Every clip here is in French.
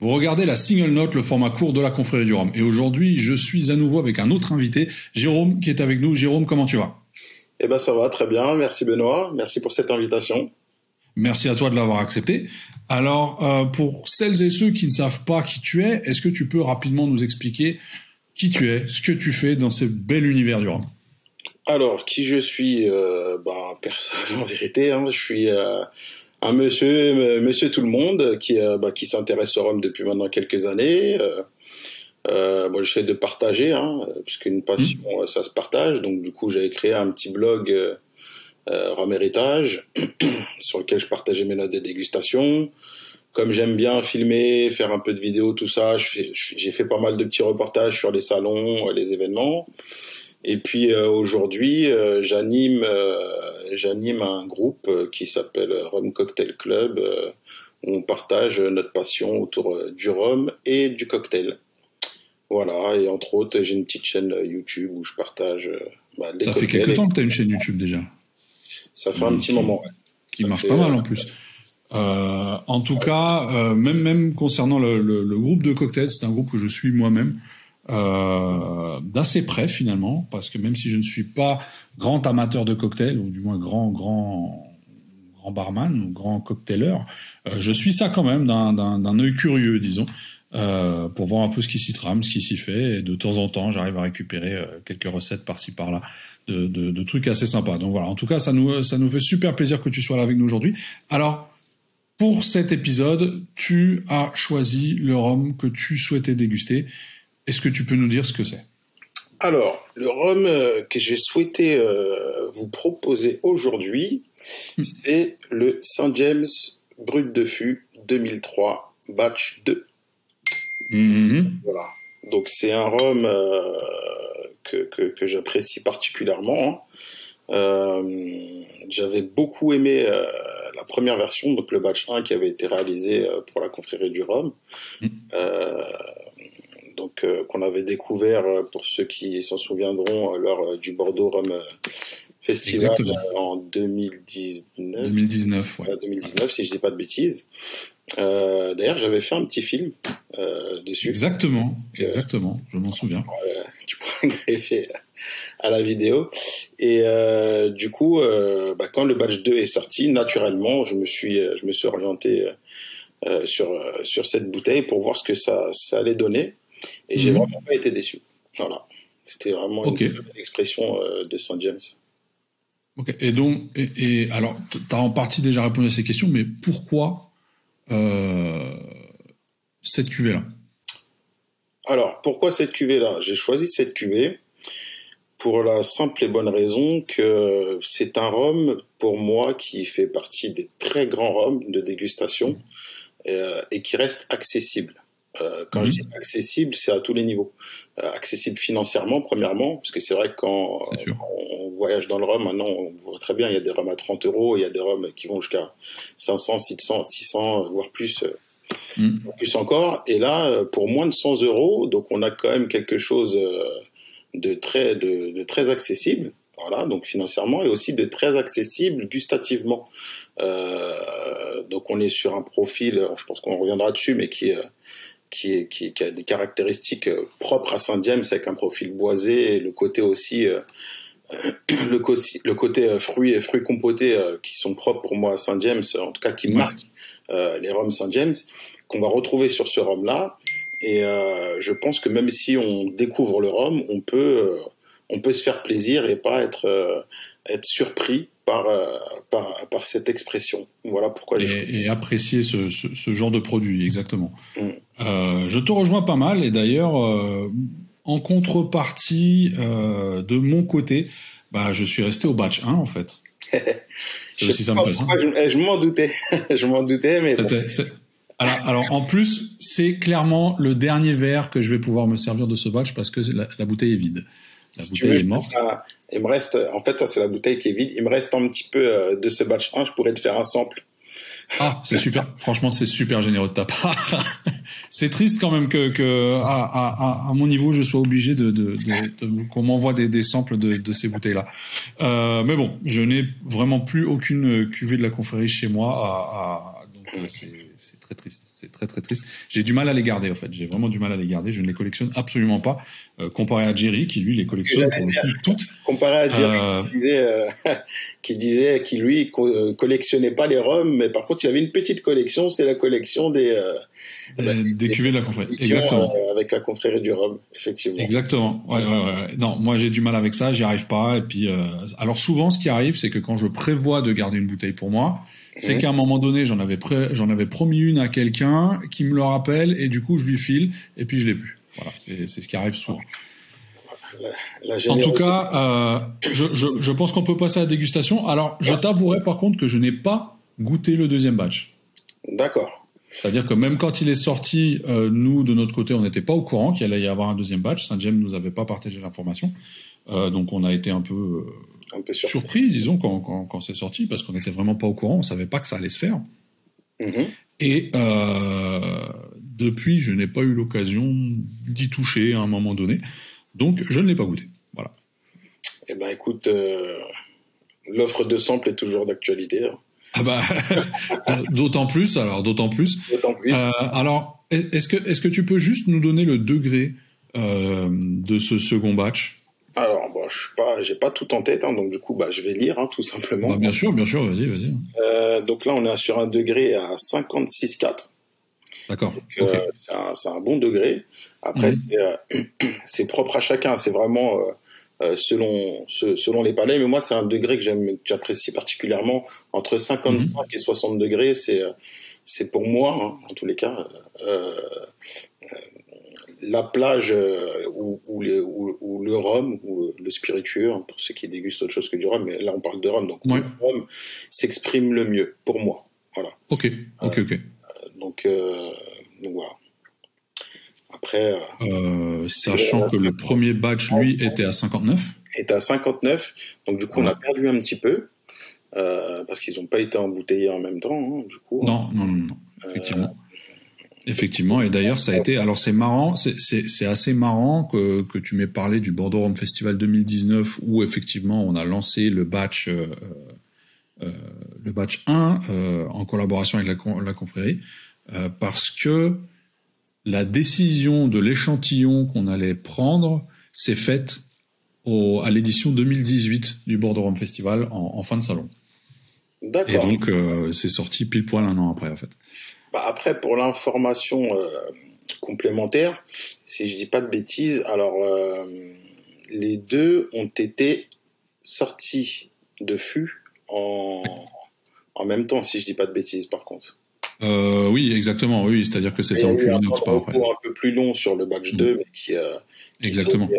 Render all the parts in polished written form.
Vous regardez la Single Note, le format court de la confrérie du Rhum. Et aujourd'hui, je suis à nouveau avec un autre invité, Jérôme, qui est avec nous. Jérôme, comment tu vas ? Eh ben ça va, très bien. Merci Benoît. Merci pour cette invitation. Merci à toi de l'avoir accepté. Alors, pour celles et ceux qui ne savent pas qui tu es, est-ce que tu peux rapidement nous expliquer qui tu es, ce que tu fais dans ce bel univers du Rhum ? Alors, qui je suis personne en vérité. Hein. Je suis un monsieur tout le monde qui s'intéresse au rhum depuis maintenant quelques années. Moi, j'essaie de partager, puisqu'une passion, ça se partage. Donc, du coup, j'avais créé un petit blog Rhum Héritage sur lequel je partageais mes notes de dégustation. Comme j'aime bien filmer, faire un peu de vidéos, tout ça, j'ai fait pas mal de petits reportages sur les salons, les événements. Et puis aujourd'hui, j'anime un groupe qui s'appelle Rhum Cocktail Club, où on partage notre passion autour du rhum et du cocktail. Voilà, et entre autres, j'ai une petite chaîne YouTube où je partage les Ça fait quelques temps que tu as une chaîne YouTube déjà. Ça fait un petit moment, ouais. Qui marche pas mal en plus. En tout cas, même concernant le groupe de cocktails, c'est un groupe que je suis moi-même. D'assez près finalement, parce que même si je ne suis pas grand amateur de cocktails, ou du moins grand barman ou grand cocktaileur, je suis ça quand même d'un œil curieux, disons, pour voir un peu ce qui s'y trame, ce qui s'y fait, et de temps en temps j'arrive à récupérer quelques recettes par-ci par-là de trucs assez sympas. Donc voilà, en tout cas ça nous fait super plaisir que tu sois là avec nous aujourd'hui. Alors pour cet épisode, tu as choisi le rhum que tu souhaitais déguster. Est-ce que tu peux nous dire ce que c'est ? Alors, le rhum que j'ai souhaité vous proposer aujourd'hui, c'est le St. James Brut de Fût 2003 Batch 2. Voilà. Donc c'est un rhum que j'apprécie particulièrement. J'avais beaucoup aimé la première version, donc le Batch 1 qui avait été réalisé pour la confrérie du rhum. Donc qu'on avait découvert, pour ceux qui s'en souviendront, lors du Bordeaux Rhum Festival en 2019. 2019, ouais. 2019, si je dis pas de bêtises. D'ailleurs, j'avais fait un petit film dessus. Exactement, je m'en souviens. Tu pourrais greffer à la vidéo. Et du coup, quand le Batch 2 est sorti, naturellement, je me suis orienté sur cette bouteille pour voir ce que ça allait donner. Et j'ai vraiment pas été déçu. Voilà. C'était vraiment une très belle expression de St. James. Ok. Et donc, alors, tu as en partie déjà répondu à ces questions, mais pourquoi cette cuvée-là ? Alors, pourquoi cette cuvée-là ? J'ai choisi cette cuvée pour la simple et bonne raison que c'est un rhum, pour moi, qui fait partie des très grands rhums de dégustation et qui reste accessible. Quand je dis accessible, c'est à tous les niveaux. Accessible financièrement, premièrement, parce que c'est vrai que quand on voyage dans le rhum, maintenant, on voit très bien, il y a des rhums à 30 €, il y a des rhums qui vont jusqu'à 500, 600, voire plus, plus encore. Et là, pour moins de 100 €, donc on a quand même quelque chose de très accessible. Voilà, donc financièrement, et aussi de très accessible gustativement. Donc on est sur un profil, je pense qu'on reviendra dessus, mais qui a des caractéristiques propres à St. James, avec un profil boisé, et le côté aussi le côté fruits compotés qui sont propres pour moi à St. James, en tout cas qui marquent les rhums St. James, qu'on va retrouver sur ce rhum là. Et je pense que même si on découvre le rhum, on peut se faire plaisir et pas être surpris par cette expression. Voilà pourquoi et apprécier ce genre de produit, exactement. Je te rejoins pas mal, et d'ailleurs, en contrepartie, de mon côté, je suis resté au batch 1, en fait. C'est aussi simple que ça. Je m'en doutais. Je m'en doutais, mais bon. Alors, en plus, c'est clairement le dernier verre que je vais pouvoir me servir de ce batch, parce que la bouteille est vide. La bouteille est morte. Il me reste, en fait, ça c'est la bouteille qui est vide. Il me reste un petit peu de ce batch 1. Je pourrais te faire un sample. Ah, c'est super. Franchement, c'est super généreux de ta part. C'est triste quand même que à mon niveau, je sois obligé qu'on m'envoie des samples de ces bouteilles-là. Mais bon, je n'ai vraiment plus aucune cuvée de la confrérie chez moi. Donc c'est très triste. C'est très très triste. J'ai du mal à les garder en fait. J'ai vraiment du mal à les garder. Je ne les collectionne absolument pas. Comparé à Jerry qui lui les collectionne pour le coup toutes. Comparé à Jerry qui lui collectionnait pas les rhums, mais par contre il avait une petite collection, c'est la collection des cuvées de la confrérie. Exactement. Avec la confrérie du rhum, effectivement. Exactement. Ouais. Non, moi j'ai du mal avec ça, j'y arrive pas. Et puis, alors souvent, ce qui arrive, c'est que quand je prévois de garder une bouteille pour moi, c'est qu'à un moment donné, j'en avais promis une à quelqu'un qui me le rappelle, et du coup, je lui file, et puis je l'ai plus. Voilà, c'est ce qui arrive souvent. En tout cas, je pense qu'on peut passer à la dégustation. Alors, je t'avouerai par contre que je n'ai pas goûté le deuxième batch. D'accord. C'est-à-dire que même quand il est sorti, nous, de notre côté, on n'était pas au courant qu'il allait y avoir un deuxième batch. Saint-James nous avait pas partagé l'information. Donc on a été un peu surpris, disons, quand c'est sorti, parce qu'on n'était vraiment pas au courant, on savait pas que ça allait se faire. Et depuis, je n'ai pas eu l'occasion d'y toucher à un moment donné. Donc, je ne l'ai pas goûté. Voilà. Eh ben, écoute, l'offre de sample est toujours d'actualité. Hein. Ah bah, d'autant plus. Alors, est-ce que tu peux juste nous donner le degré de ce second batch? Alors, bon, j'ai pas tout en tête, hein, donc du coup, je vais lire, hein, tout simplement. Bien sûr, vas-y. Donc là, on est sur un degré à 56,4. D'accord. Donc, c'est un bon degré. Après, c'est propre à chacun. C'est vraiment selon les palais. Mais moi, c'est un degré que j'apprécie particulièrement. Entre 55 et 60 degrés, c'est pour moi, hein, en tous les cas, la plage où le rhum, ou le spiritueux, hein, pour ceux qui dégustent autre chose que du rhum, mais là on parle de rhum, donc le rhum s'exprime le mieux, pour moi. Voilà. Ok. Donc voilà. Après... sachant que le premier batch, lui, était à 59. Était à 59, donc du coup on a perdu un petit peu, parce qu'ils n'ont pas été embouteillés en même temps, hein, du coup. Non, Effectivement, et d'ailleurs ça a été. Alors c'est marrant, c'est assez marrant que tu m'aies parlé du Bordeaux Rhum Festival 2019 où effectivement on a lancé le batch 1 en collaboration avec la confrérie, parce que la décision de l'échantillon qu'on allait prendre s'est faite à l'édition 2018 du Bordeaux Rhum Festival en fin de salon. D'accord. Et donc c'est sorti pile poil un an après en fait. Après, pour l'information complémentaire, si je dis pas de bêtises, alors les deux ont été sortis de fût en même temps, si je dis pas de bêtises, par contre. Oui, exactement. Oui, c'est-à-dire que c'était en cuve inox par après. Un peu plus long sur le batch 2, mais qui exactement.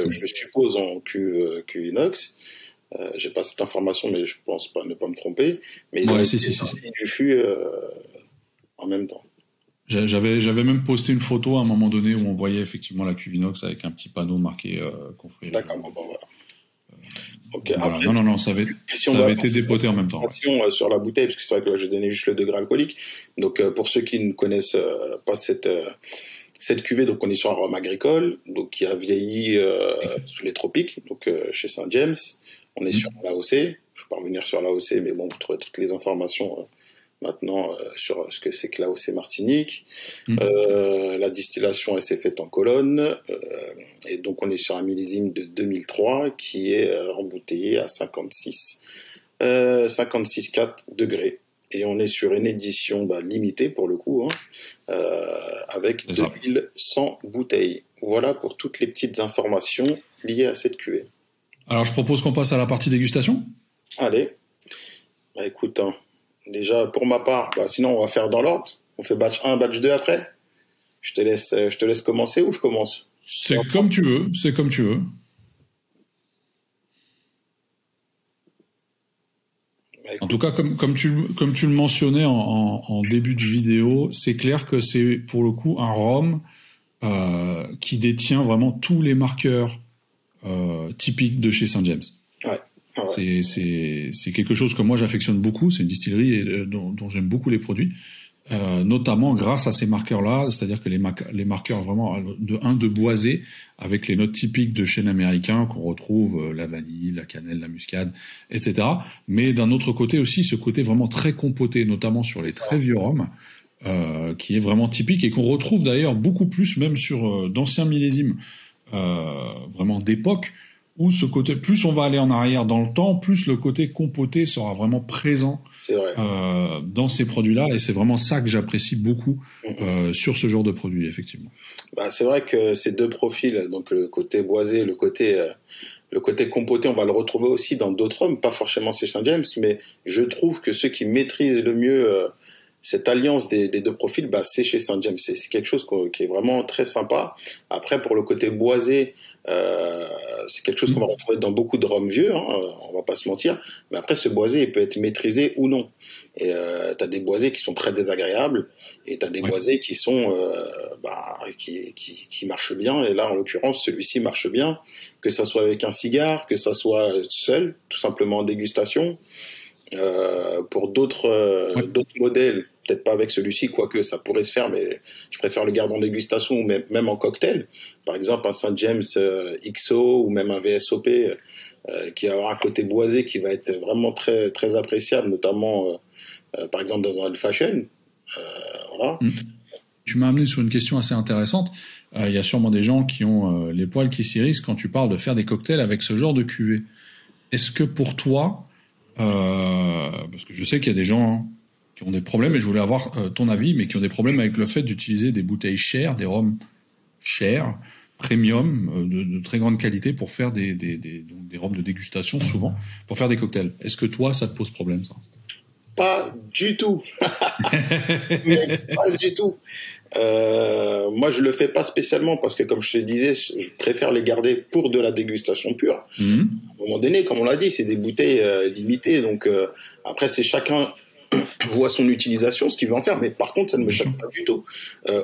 Je suppose, en cuve inox. J'ai pas cette information, mais je pense pas ne pas me tromper. Mais ils ont été sortis du fût en même temps. J'avais même posté une photo à un moment donné où on voyait effectivement la cuve inox avec un petit panneau marqué confrérie. D'accord, voilà. Okay. Voilà. Après, non, ça avait été dépoté en même temps. Sur la bouteille, parce que c'est vrai que là j'ai donné juste le degré alcoolique. Donc pour ceux qui ne connaissent pas cette cuvée, donc on est sur un rhum agricole, donc qui a vieilli sous les tropiques, donc chez Saint-James. On est sur l'AOC. Je ne vais pas revenir sur l'AOC, mais bon, vous trouvez toutes les informations maintenant sur ce que c'est que l'AOC Martinique. La distillation, elle s'est faite en colonne. Et donc, on est sur un millésime de 2003 qui est embouteillé à 56,4 degrés. Et on est sur une édition limitée, pour le coup, hein, avec 2100 bouteilles. Voilà pour toutes les petites informations liées à cette cuvée. Alors, je propose qu'on passe à la partie dégustation. Allez. Écoute, hein, déjà, pour ma part, sinon, on va faire dans l'ordre. On fait batch 1, batch 2 après. Je te laisse commencer ou je commence? C'est comme tu veux. En tout cas, comme tu le mentionnais en début de vidéo, c'est clair que c'est pour le coup un rhum qui détient vraiment tous les marqueurs typique de chez Saint-James. Ouais. C'est quelque chose que moi j'affectionne beaucoup. C'est une distillerie dont j'aime beaucoup les produits, notamment grâce à ces marqueurs-là, c'est-à-dire que les marqueurs vraiment de boisé avec les notes typiques de chêne américain qu'on retrouve, la vanille, la cannelle, la muscade, etc. Mais d'un autre côté aussi ce côté vraiment très compoté, notamment sur les très vieux rhums. qui est vraiment typique et qu'on retrouve d'ailleurs beaucoup plus même sur d'anciens millésimes vraiment d'époque, où ce côté, plus on va aller en arrière dans le temps, plus le côté compoté sera vraiment présent dans ces produits-là, et c'est vraiment ça que j'apprécie beaucoup sur ce genre de produit, effectivement. Bah, c'est vrai que ces deux profils, donc le côté boisé, le côté compoté, on va le retrouver aussi dans d'autres rhums, pas forcément chez Saint James, mais je trouve que ceux qui maîtrisent le mieux cette alliance des deux profils, bah, c'est chez Saint James. C'est quelque chose qui est vraiment très sympa. Après, pour le côté boisé, c'est quelque chose qu'on va retrouver dans beaucoup de rhums vieux, hein, on va pas se mentir. Mais après, ce boisé, il peut être maîtrisé ou non. Et t'as des boisés qui sont très désagréables, et t'as des boisés qui sont qui marchent bien. Et là, en l'occurrence, celui-ci marche bien, que ça soit avec un cigare, que ça soit seul, tout simplement en dégustation. Pour d'autres modèles, peut-être pas avec celui-ci, quoique ça pourrait se faire, mais je préfère le garder en dégustation ou même en cocktail. Par exemple, un Saint James XO ou même un VSOP qui va avoir un côté boisé qui va être vraiment très, très appréciable, notamment par exemple dans un old fashion. Voilà. Tu m'as amené sur une question assez intéressante. Il y a sûrement des gens qui ont les poils qui s'irrissent quand tu parles de faire des cocktails avec ce genre de cuvée. Est-ce que pour toi, parce que je sais qu'il y a des gens qui ont des problèmes, et je voulais avoir ton avis, mais qui ont des problèmes avec le fait d'utiliser des bouteilles chères, des rhums chers, premium, de très grande qualité pour faire des rhums de dégustation, souvent, pour faire des cocktails. Est-ce que toi, ça te pose problème, ça? Pas du tout. Mais pas du tout. Moi, je le fais pas spécialement parce que, comme je te disais, je préfère les garder pour de la dégustation pure. À un moment donné, comme on l'a dit, c'est des bouteilles limitées. Donc, après, c'est chacun voit son utilisation, ce qu'il veut en faire. Mais par contre, ça ne me choque pas du tout.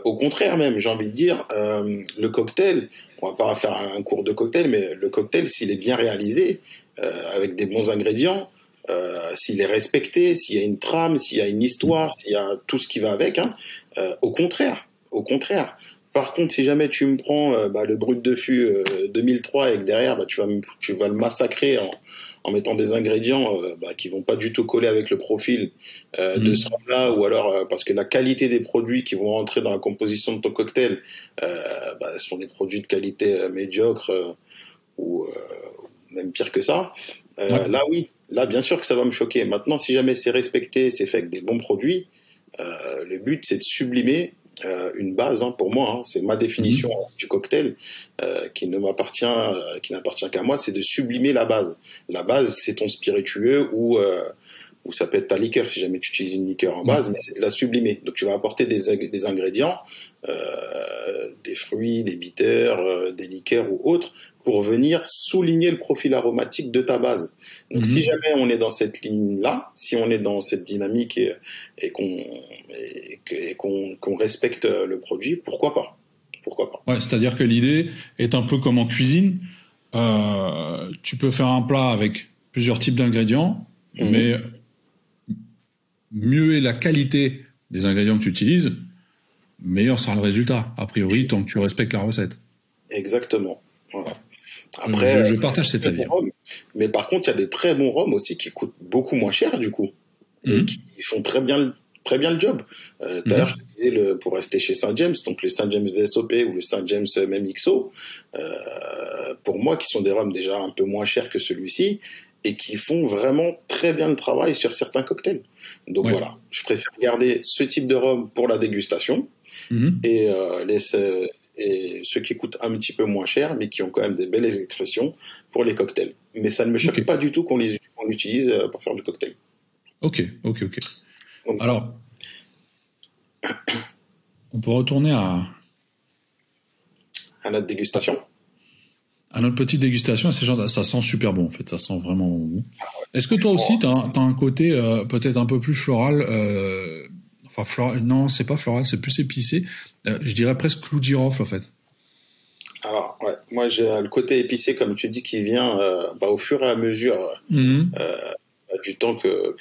Au contraire, même, j'ai envie de dire, le cocktail, on va pas faire un cours de cocktail, mais le cocktail, s'il est bien réalisé, avec des bons ingrédients, s'il est respecté, s'il y a une trame, s'il y a une histoire, s'il y a tout ce qui va avec, hein, au contraire, au contraire. Par contre, si jamais tu me prends le Brut de Fût 2003 et que derrière tu vas le massacrer en mettant des ingrédients qui vont pas du tout coller avec le profil de ce rhum-là, ou alors parce que la qualité des produits qui vont rentrer dans la composition de ton cocktail sont des produits de qualité médiocre ou même pire que ça. Là, oui. Là, bien sûr que ça va me choquer. Maintenant, si jamais c'est respecté, c'est fait avec des bons produits, le but, c'est de sublimer une base, hein, pour moi. Hein, c'est ma définition du cocktail qui n'appartient qu'à moi, c'est de sublimer la base. La base, c'est ton spiritueux ou ça peut être ta liqueur si jamais tu utilises une liqueur en base, mais c'est de la sublimer. Donc, tu vas apporter des ingrédients, des fruits, des bitters, des liqueurs ou autres, pour venir souligner le profil aromatique de ta base. Donc, si jamais on est dans cette ligne-là, si on est dans cette dynamique et qu'on respecte le produit, pourquoi pas? Pourquoi pas? Ouais, c'est-à-dire que l'idée est un peu comme en cuisine. Tu peux faire un plat avec plusieurs types d'ingrédients, mais mieux est la qualité des ingrédients que tu utilises, meilleur sera le résultat, a priori, tant que tu respectes la recette. Exactement. Voilà. Après, je partage cet avis. Mais par contre, il y a des très bons rhums aussi qui coûtent beaucoup moins cher, du coup, et qui font très bien le job. Tout à l'heure, je te disais, pour rester chez Saint James, donc le Saint James VSOP ou le Saint James même XO, pour moi, qui sont des rhums déjà un peu moins chers que celui-ci, et qui font vraiment très bien le travail sur certains cocktails. Donc voilà, je préfère garder ce type de rhum pour la dégustation, et ceux qui coûtent un petit peu moins cher, mais qui ont quand même des belles expressions pour les cocktails. Mais ça ne me choque pas du tout qu'on l'utilise pour faire du cocktail. Ok. Donc, alors, on peut retourner à notre dégustation. À notre petite dégustation, ça sent super bon, en fait. Ça sent vraiment bon. Est-ce que toi aussi, t'as un côté peut-être un peu plus floral non, c'est pas floral, c'est plus épicé. Je dirais presque clou de girofle, en fait. Alors, ouais, moi, j'ai le côté épicé, comme tu dis, qui vient au fur et à mesure du temps que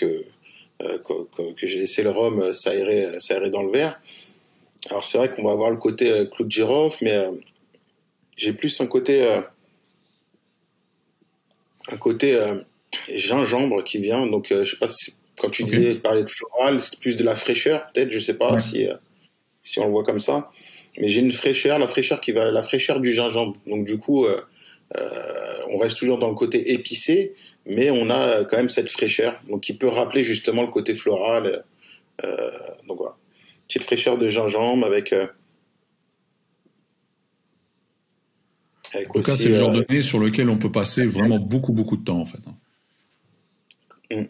j'ai laissé le rhum s'aérer dans le verre. Alors, c'est vrai qu'on va avoir le côté clou de girofle, mais j'ai plus un côté gingembre qui vient. Donc, je sais pas si Comme tu Ok. disais, tu parlais de floral, c'est plus de la fraîcheur, peut-être, je sais pas Ouais. si on le voit comme ça. Mais j'ai une fraîcheur, la fraîcheur du gingembre. Donc du coup, on reste toujours dans le côté épicé, mais on a quand même cette fraîcheur, donc qui peut rappeler justement le côté floral. Euh, donc voilà, petite fraîcheur de gingembre En avec tout cas, c'est aussi. le genre de nez sur lequel on peut passer vraiment beaucoup, beaucoup de temps, en fait. Mm.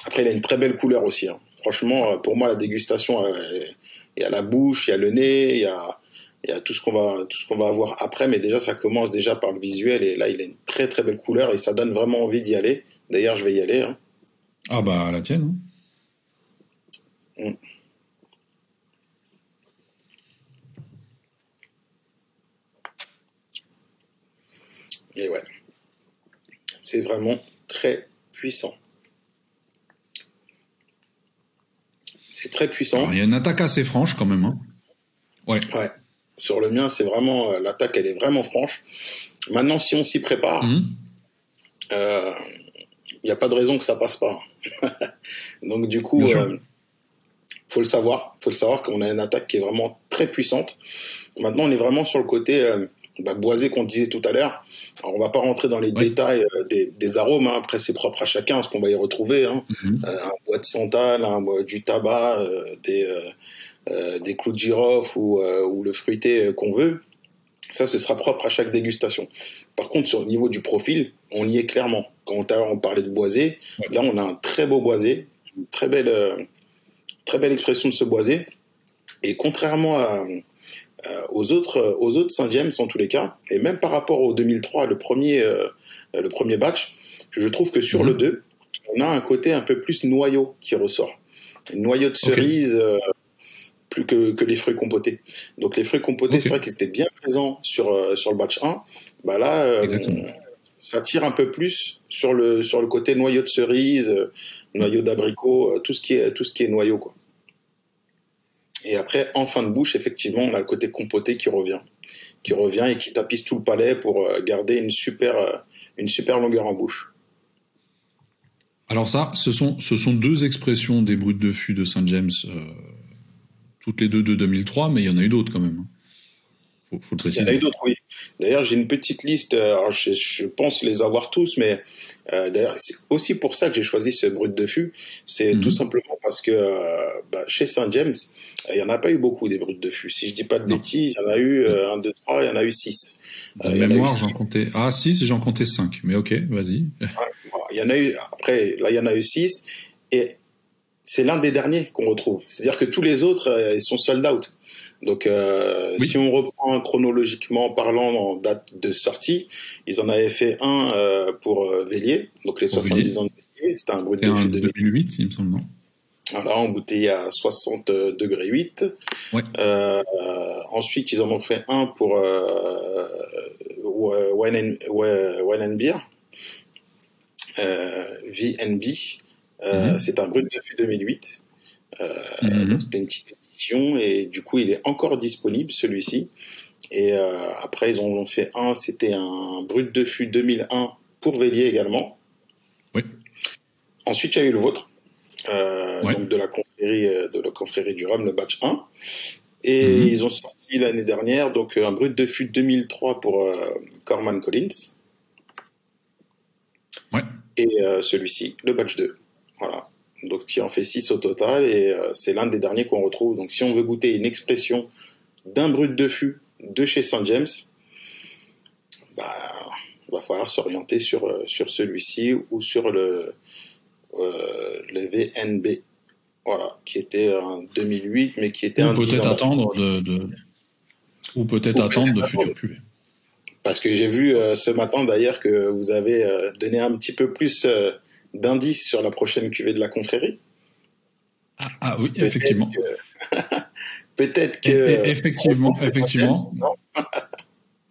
Après, il a une très belle couleur aussi, hein. Franchement, pour moi, la dégustation, il y a la bouche, il y a le nez, il y a tout ce qu'on va avoir après, mais déjà, ça commence déjà par le visuel, et là, il a une très très belle couleur, et ça donne vraiment envie d'y aller. D'ailleurs, je vais y aller, hein. Ah bah, la tienne, hein. Mm. Et ouais, c'est vraiment très puissant. C'est très puissant. Alors, il y a une attaque assez franche, quand même, hein. Ouais. Ouais. Sur le mien, c'est vraiment, l'attaque, elle est vraiment franche. Maintenant, si on s'y prépare, Mhm. euh, il n'y a pas de raison que ça passe pas. Donc, du Bien coup, sûr. faut le savoir. Faut le savoir qu'on a une attaque qui est vraiment très puissante. Maintenant, on est vraiment sur le côté boisé qu'on disait tout à l'heure. Alors, on va pas rentrer dans les Ouais. détails des arômes, hein. Après, c'est propre à chacun, ce qu'on va y retrouver, hein. Mhm. Un bois de santal, du tabac, des clous de girofle ou le fruité qu'on veut. Ça, ce sera propre à chaque dégustation. Par contre, sur le niveau du profil, on y est clairement. Quand on parlait de boisé, Ouais. là, on a un très beau boisé, une très belle expression de ce boisé. Et contrairement aux autres Saint James, en tous les cas, et même par rapport au 2003, le premier batch, je trouve que sur le Mhm. 2, on a un côté un peu plus noyau qui ressort. Noyau de Ok. cerise, plus que les fruits compotés. Donc les fruits compotés, Ok. c'est vrai qu'ils étaient bien présents sur le batch 1. Bah là, Exactement. ça tire un peu plus sur le côté noyau de cerise, noyau d'abricot, tout ce qui est noyau, quoi. Et après, en fin de bouche, effectivement, on a le côté compoté qui revient et qui tapisse tout le palais pour garder une super longueur en bouche. Alors ça, ce sont deux expressions des brutes de fût de Saint James, toutes les deux de 2003, mais il y en a eu d'autres quand même, hein. Faut le Il y en a eu préciser. d'autres, oui. D'ailleurs, j'ai une petite liste. Alors je pense les avoir tous, mais d'ailleurs, c'est aussi pour ça que j'ai choisi ce brut de fût. C'est tout Mhm. simplement parce que chez Saint James, il n'y en a pas eu beaucoup des brutes de fût. Si je dis pas de Non. bêtises, il y en a eu De, 1, 2, 3, il y en a eu 6. de Il y en a eu mémoire, 6. j'en comptais. Ah, 6, j'en comptais 5. Mais ok, vas-y. Il y en a eu, après, là, il y en a eu 6. Et c'est l'un des derniers qu'on retrouve. C'est-à-dire que tous les autres, ils sont sold out. Donc, si Oui. on reprend chronologiquement parlant en date de sortie, ils en avaient fait un pour Vélier, donc les Pour Villiers. 70 ans de Vélier. C'était un brut C'était de un fût 2000. 2008, il me semble, non? Voilà, embouteillé à 60 degrés 8. Ouais. Ensuite, ils en ont fait un pour Wine and Beer, VNB. Mhm. C'est un brut de fût 2008. Donc Mhm. c'était une petite édition et du coup il est encore disponible celui-ci. Et après ils en ont fait un, c'était un brut de fût 2001 pour Vélier également. Ouais. Ensuite il y a eu le vôtre, Ouais. donc de la confrérie du rhum, le batch 1. Et ils Mhm. ont sorti l'année dernière donc un brut de fût 2003 pour Corman Collins Ouais. et celui-ci, le batch 2. Voilà. Donc qui en fait 6 au total et c'est l'un des derniers qu'on retrouve. Donc si on veut goûter une expression d'un brut de fût de chez Saint James, bah, va falloir s'orienter sur celui-ci ou sur le VNB. Voilà, qui était en 2008, mais qui était Ou un 10 peut-être ans d'après. attendre ou peut-être Ou attendre de peut-être futures attendre. cuvées. Parce que j'ai vu ce matin d'ailleurs que vous avez donné un petit peu plus d'indices sur la prochaine cuvée de la confrérie. Ah, ah oui, Peut-être effectivement. peut-être que on Effectivement, retrouve les Saint James, effectivement.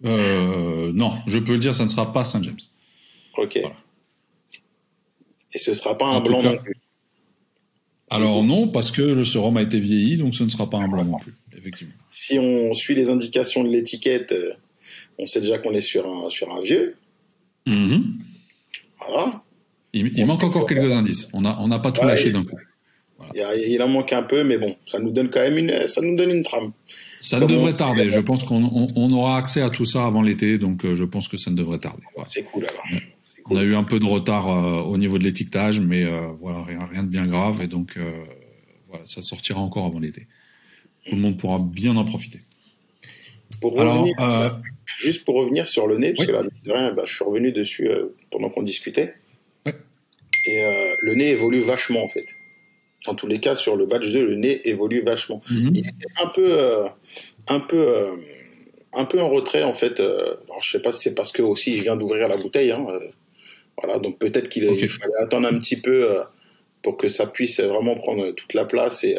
non? Non, je peux le dire, ça ne sera pas Saint James. Ok. Voilà. Et ce sera pas un En tout blanc cas, non plus, du alors coup. non, parce que le sérum a été vieilli, donc ce ne sera pas un blanc non plus, effectivement. Si on suit les indications de l'étiquette, on sait déjà qu'on est sur un vieux. Mhm. Voilà. Il manque encore quelques indices. On n'a pas tout lâché d'un coup. Voilà. Il en manque un peu, mais bon, ça nous donne quand même une trame. Ça ne devrait tarder. Je pense qu'on aura accès à tout ça avant l'été, donc je pense que ça ne devrait tarder. Voilà. C'est cool alors. On a eu un peu de retard au niveau de l'étiquetage, mais voilà, rien de bien grave, et donc voilà, ça sortira encore avant l'été. Tout le monde pourra bien en profiter. Juste pour revenir sur le nez, parce que là, je suis revenu dessus pendant qu'on discutait. Ouais. Et le nez évolue vachement, en fait. En tous les cas, sur le badge 2, le nez évolue vachement. Il était un peu en retrait, en fait. Alors, je sais pas si c'est parce que aussi je viens d'ouvrir la bouteille. Voilà, donc peut-être qu'il fallait attendre un petit peu pour que ça puisse vraiment prendre toute la place et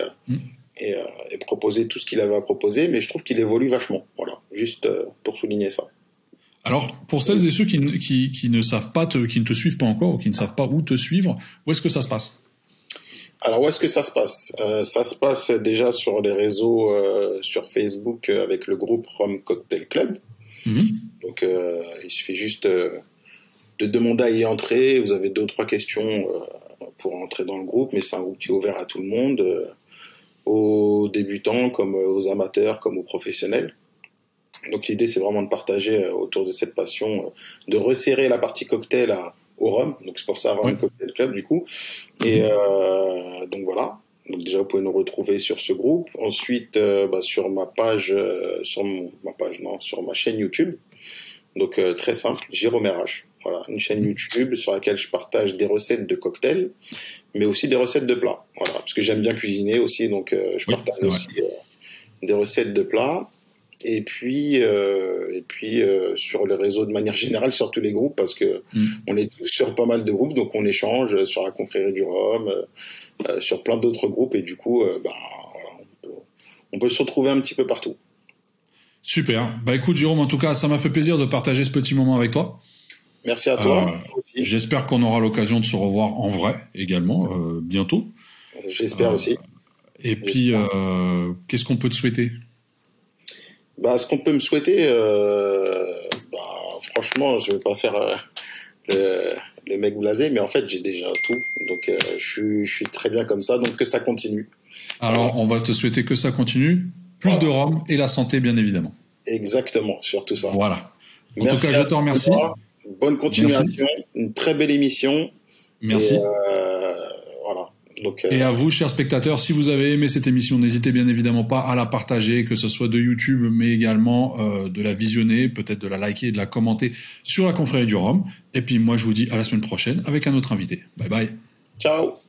proposer tout ce qu'il avait à proposer. Mais je trouve qu'il évolue vachement. Voilà, juste pour souligner ça. Alors, pour celles et ceux qui ne savent pas, qui ne te suivent pas encore, ou qui ne savent pas où te suivre, où est-ce que ça se passe ? Alors, où est-ce que ça se passe ? Ça se passe déjà sur les réseaux, sur Facebook, avec le groupe Rhum Cocktail Club. Donc, il suffit juste de demander à y entrer. Vous avez 2 ou 3 questions pour entrer dans le groupe, mais c'est un groupe qui est ouvert à tout le monde, aux débutants, comme aux amateurs, comme aux professionnels. Donc, l'idée, c'est vraiment de partager autour de cette passion, de resserrer la partie cocktail au rhum, donc c'est pour ça Rhum Cocktail Club du coup. Et donc voilà. Donc déjà vous pouvez nous retrouver sur ce groupe. Ensuite sur ma page, sur ma chaîne YouTube. Donc très simple, Jérôme RH. Voilà, une chaîne YouTube sur laquelle je partage des recettes de cocktails, mais aussi des recettes de plats. Voilà, parce que j'aime bien cuisiner aussi, donc je partage aussi des recettes de plats. Et puis sur les réseaux de manière générale, sur tous les groupes, parce que on est tous sur pas mal de groupes, donc on échange sur la confrérie du rhum, sur plein d'autres groupes, et du coup, voilà, on peut se retrouver un petit peu partout. Super. Bah écoute Jérôme, en tout cas, ça m'a fait plaisir de partager ce petit moment avec toi. Merci à toi. Aussi. J'espère qu'on aura l'occasion de se revoir en vrai également bientôt. J'espère aussi. Et puis, qu'est-ce qu'on peut te souhaiter ? Ce qu'on peut me souhaiter, franchement, je vais pas faire le mec blasé, mais en fait, j'ai déjà tout. Donc, je suis très bien comme ça, donc que ça continue. Alors, on va te souhaiter que ça continue. Plus de rhum et la santé, bien évidemment. Exactement, surtout ça. Voilà. En tout cas, je te remercie. Bonne continuation, une très belle émission. Merci. Et, voilà. Donc, et à vous, chers spectateurs, si vous avez aimé cette émission, n'hésitez bien évidemment pas à la partager, que ce soit de YouTube, mais également de la visionner, peut-être de la liker et de la commenter sur la confrérie du rhum. Et puis moi, je vous dis à la semaine prochaine avec un autre invité. Bye bye. Ciao.